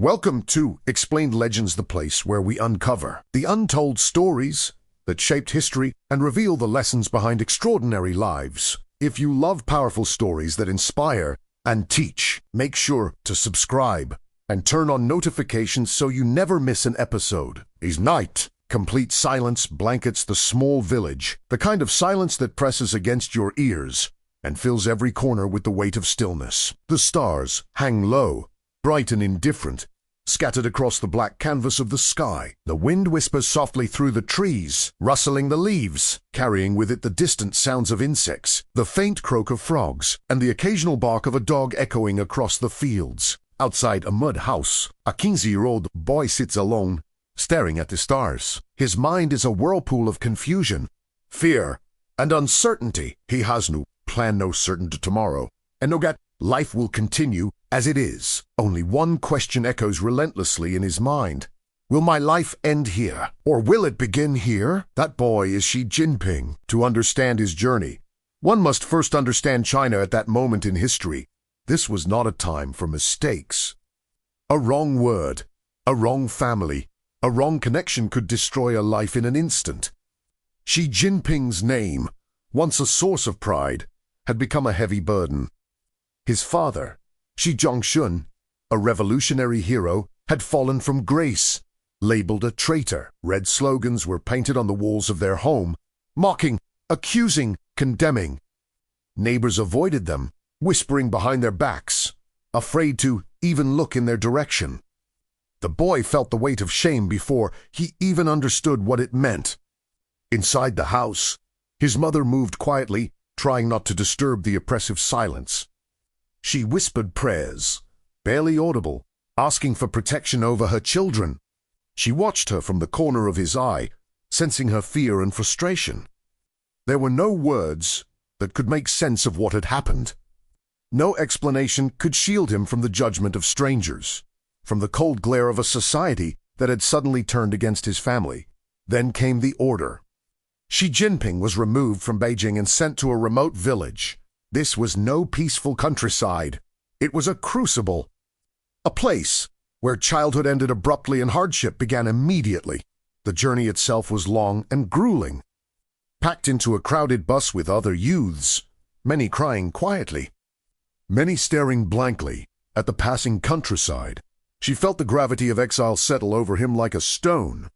Welcome to Explained Legends, the place where we uncover the untold stories that shaped history and reveal the lessons behind extraordinary lives. If you love powerful stories that inspire and teach, make sure to subscribe and turn on notifications so you never miss an episode. Is night. Complete silence blankets the small village, the kind of silence that presses against your ears and fills every corner with the weight of stillness. The stars hang low, bright and indifferent, scattered across the black canvas of the sky. The wind whispers softly through the trees, rustling the leaves, carrying with it the distant sounds of insects, the faint croak of frogs, and the occasional bark of a dog echoing across the fields. Outside a mud house, a 15-year-old boy sits alone, staring at the stars. His mind is a whirlpool of confusion, fear, and uncertainty. He has no plan, no certain tomorrow, and no gut. Life will continue as it is. Only one question echoes relentlessly in his mind. Will my life end here? Or will it begin here? That boy is Xi Jinping. To understand his journey, one must first understand China at that moment in history. This was not a time for mistakes. A wrong word, a wrong family, a wrong connection could destroy a life in an instant. Xi Jinping's name, once a source of pride, had become a heavy burden. His father, Xi Jinping, a revolutionary hero, had fallen from grace, labeled a traitor. Red slogans were painted on the walls of their home, mocking, accusing, condemning. Neighbors avoided them, whispering behind their backs, afraid to even look in their direction. The boy felt the weight of shame before he even understood what it meant. Inside the house, his mother moved quietly, trying not to disturb the oppressive silence. She whispered prayers, barely audible, asking for protection over her children. She watched her from the corner of his eye, sensing her fear and frustration. There were no words that could make sense of what had happened. No explanation could shield him from the judgment of strangers, from the cold glare of a society that had suddenly turned against his family. Then came the order. Xi Jinping was removed from Beijing and sent to a remote village. This was no peaceful countryside. It was a crucible, a place where childhood ended abruptly and hardship began immediately. The journey itself was long and grueling. Packed into a crowded bus with other youths, many crying quietly, many staring blankly at the passing countryside, she felt the gravity of exile settle over him like a stone.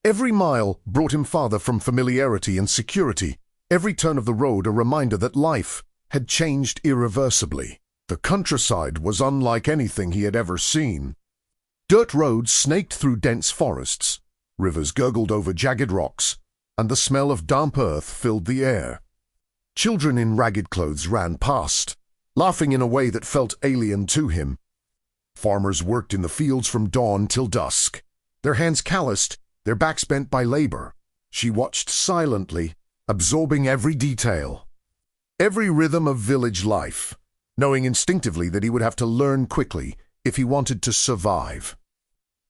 Every mile brought him farther from familiarity and security, every turn of the road a reminder that life had changed irreversibly. The countryside was unlike anything he had ever seen. Dirt roads snaked through dense forests, rivers gurgled over jagged rocks, and the smell of damp earth filled the air. Children in ragged clothes ran past, laughing in a way that felt alien to him. Farmers worked in the fields from dawn till dusk, their hands calloused, their backs bent by labor. She watched silently, absorbing every detail, every rhythm of village life, knowing instinctively that he would have to learn quickly if he wanted to survive.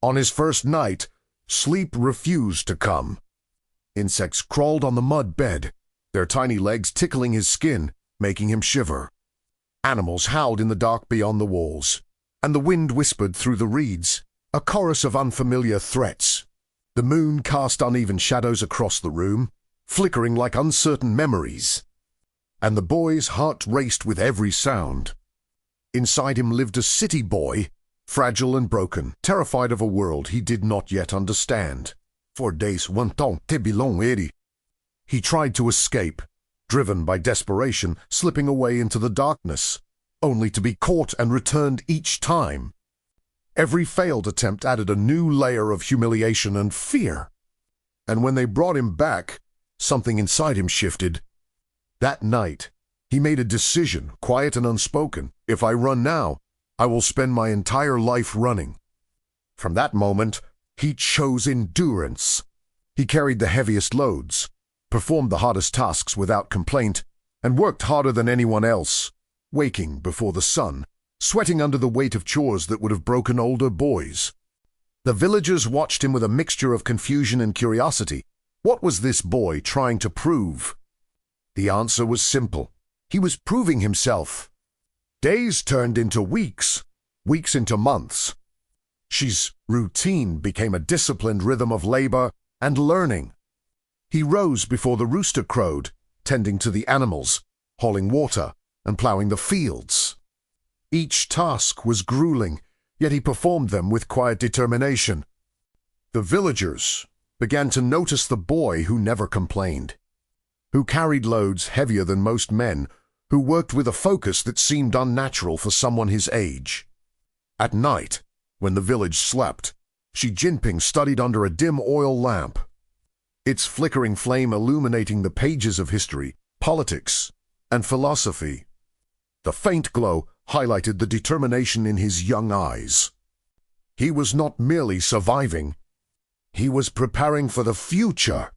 On his first night, sleep refused to come. Insects crawled on the mud bed, their tiny legs tickling his skin, making him shiver. Animals howled in the dark beyond the walls, and the wind whispered through the reeds, a chorus of unfamiliar threats. The moon cast uneven shadows across the room, flickering like uncertain memories. And the boy's heart raced with every sound. Inside him lived a city boy, fragile and broken, terrified of a world he did not yet understand. For days he tried to escape, driven by desperation, slipping away into the darkness, only to be caught and returned each time. Every failed attempt added a new layer of humiliation and fear. And when they brought him back, something inside him shifted. That night, he made a decision, quiet and unspoken. If I run now, I will spend my entire life running. From that moment, he chose endurance. He carried the heaviest loads, performed the hardest tasks without complaint, and worked harder than anyone else, waking before the sun, sweating under the weight of chores that would have broken older boys. The villagers watched him with a mixture of confusion and curiosity. What was this boy trying to prove? The answer was simple. He was proving himself. Days turned into weeks, weeks into months. Xi's routine became a disciplined rhythm of labor and learning. He rose before the rooster crowed, tending to the animals, hauling water, and plowing the fields. Each task was grueling, yet he performed them with quiet determination. The villagers began to notice the boy who never complained, who carried loads heavier than most men, who worked with a focus that seemed unnatural for someone his age. At night, when the village slept, Xi Jinping studied under a dim oil lamp, its flickering flame illuminating the pages of history, politics, and philosophy. The faint glow highlighted the determination in his young eyes. He was not merely surviving. He was preparing for the future.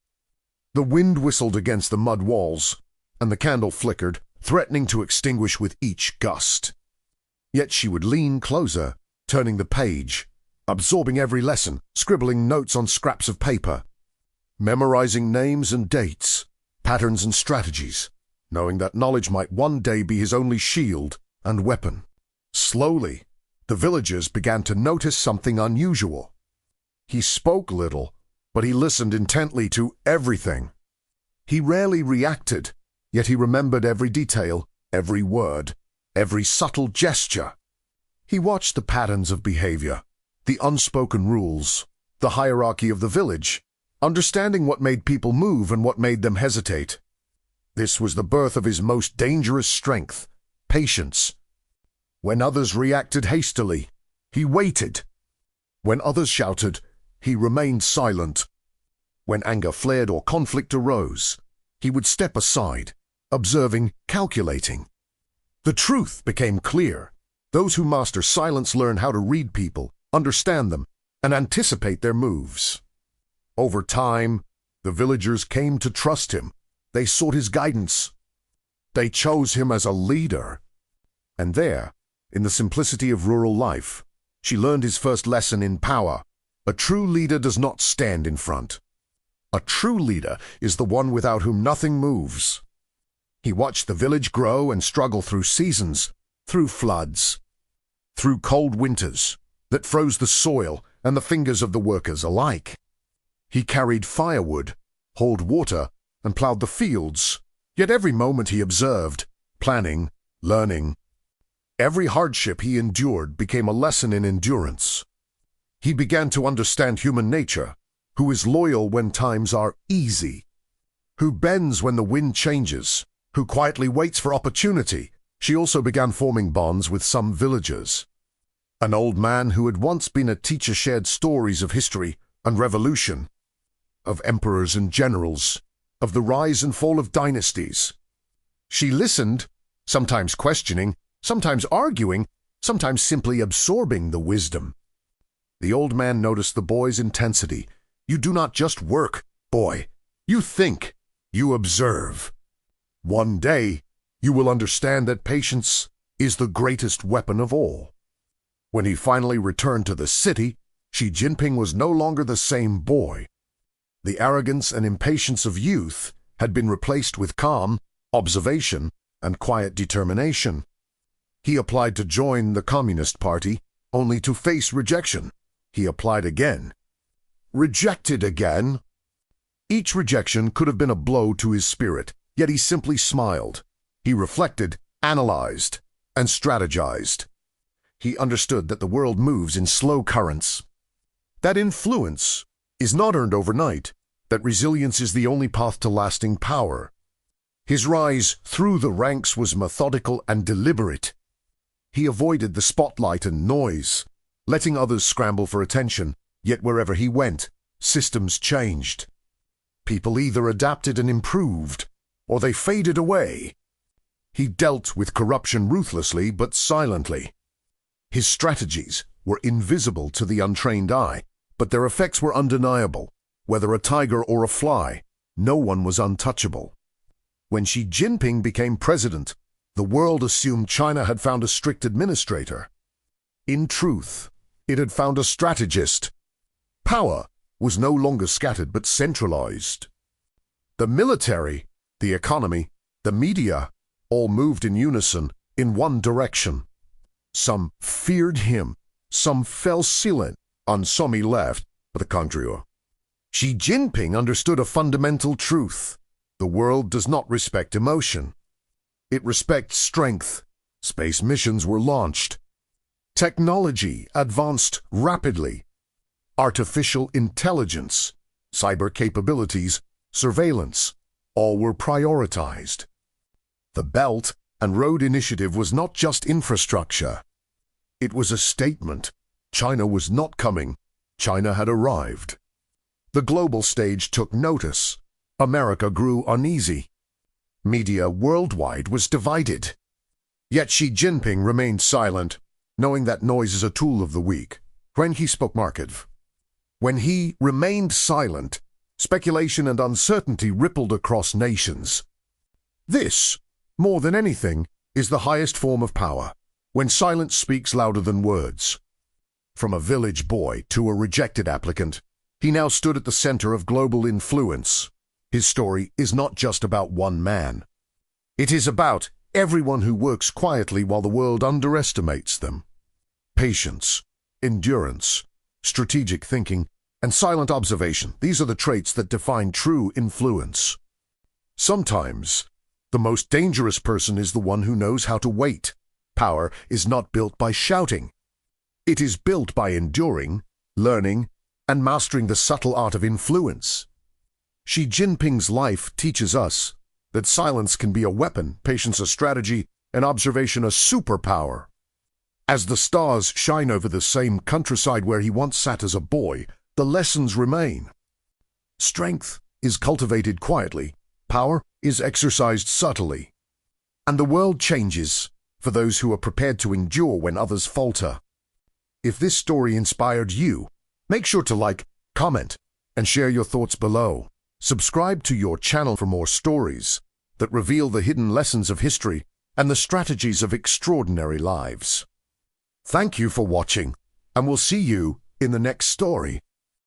The wind whistled against the mud walls, and the candle flickered, threatening to extinguish with each gust. Yet she would lean closer, turning the page, absorbing every lesson, scribbling notes on scraps of paper, memorizing names and dates, patterns and strategies, knowing that knowledge might one day be his only shield and weapon. Slowly, the villagers began to notice something unusual. He spoke little, but he listened intently to everything. He rarely reacted, yet he remembered every detail, every word, every subtle gesture. He watched the patterns of behavior, the unspoken rules, the hierarchy of the village, understanding what made people move and what made them hesitate. This was the birth of his most dangerous strength, patience. When others reacted hastily, he waited. When others shouted, he remained silent. When anger flared or conflict arose, he would step aside, observing, calculating. The truth became clear. Those who master silence learn how to read people, understand them, and anticipate their moves. Over time, the villagers came to trust him. They sought his guidance. They chose him as a leader. And there, in the simplicity of rural life, she learned his first lesson in power. A true leader does not stand in front. A true leader is the one without whom nothing moves. He watched the village grow and struggle through seasons, through floods, through cold winters that froze the soil and the fingers of the workers alike. He carried firewood, hauled water, and plowed the fields, yet every moment he observed, planning, learning. Every hardship he endured became a lesson in endurance. He began to understand human nature, who is loyal when times are easy, who bends when the wind changes, who quietly waits for opportunity. She also began forming bonds with some villagers. An old man who had once been a teacher shared stories of history and revolution, of emperors and generals, of the rise and fall of dynasties. She listened, sometimes questioning, sometimes arguing, sometimes simply absorbing the wisdom. The old man noticed the boy's intensity. You do not just work, boy. You think, you observe. One day, you will understand that patience is the greatest weapon of all. When he finally returned to the city, Xi Jinping was no longer the same boy. The arrogance and impatience of youth had been replaced with calm, observation, and quiet determination. He applied to join the Communist Party, only to face rejection. He applied again. Rejected again. Each rejection could have been a blow to his spirit, yet he simply smiled. He reflected, analyzed, and strategized. He understood that the world moves in slow currents, that influence is not earned overnight, that resilience is the only path to lasting power. His rise through the ranks was methodical and deliberate. He avoided the spotlight and noise, letting others scramble for attention, yet wherever he went, systems changed. People either adapted and improved, or they faded away. He dealt with corruption ruthlessly but silently. His strategies were invisible to the untrained eye, but their effects were undeniable. Whether a tiger or a fly, no one was untouchable. When Xi Jinping became president, the world assumed China had found a strict administrator. In truth, it had found a strategist. Power was no longer scattered but centralized. The military, the economy, the media, all moved in unison, in one direction. Some feared him, some fell silent, Ansomi left for the country. Xi Jinping understood a fundamental truth. The world does not respect emotion. It respects strength. Space missions were launched. Technology advanced rapidly. Artificial intelligence, cyber capabilities, surveillance, all were prioritized. The Belt and Road Initiative was not just infrastructure. It was a statement. China was not coming. China had arrived. The global stage took notice. America grew uneasy. Media worldwide was divided. Yet Xi Jinping remained silent, knowing that noise is a tool of the weak. When he spoke market. When he remained silent, speculation and uncertainty rippled across nations. This, more than anything, is the highest form of power, when silence speaks louder than words. From a village boy to a rejected applicant, he now stood at the center of global influence. His story is not just about one man. It is about everyone who works quietly while the world underestimates them. Patience, endurance, strategic thinking, and silent observation, these are the traits that define true influence. Sometimes, the most dangerous person is the one who knows how to wait. Power is not built by shouting. It is built by enduring, learning, and mastering the subtle art of influence. Xi Jinping's life teaches us that silence can be a weapon, patience a strategy, and observation a superpower. As the stars shine over the same countryside where he once sat as a boy, the lessons remain. Strength is cultivated quietly, power is exercised subtly. And the world changes for those who are prepared to endure when others falter. If this story inspired you, make sure to like, comment, and share your thoughts below. Subscribe to your channel for more stories that reveal the hidden lessons of history and the strategies of extraordinary lives. Thank you for watching, and we'll see you in the next story.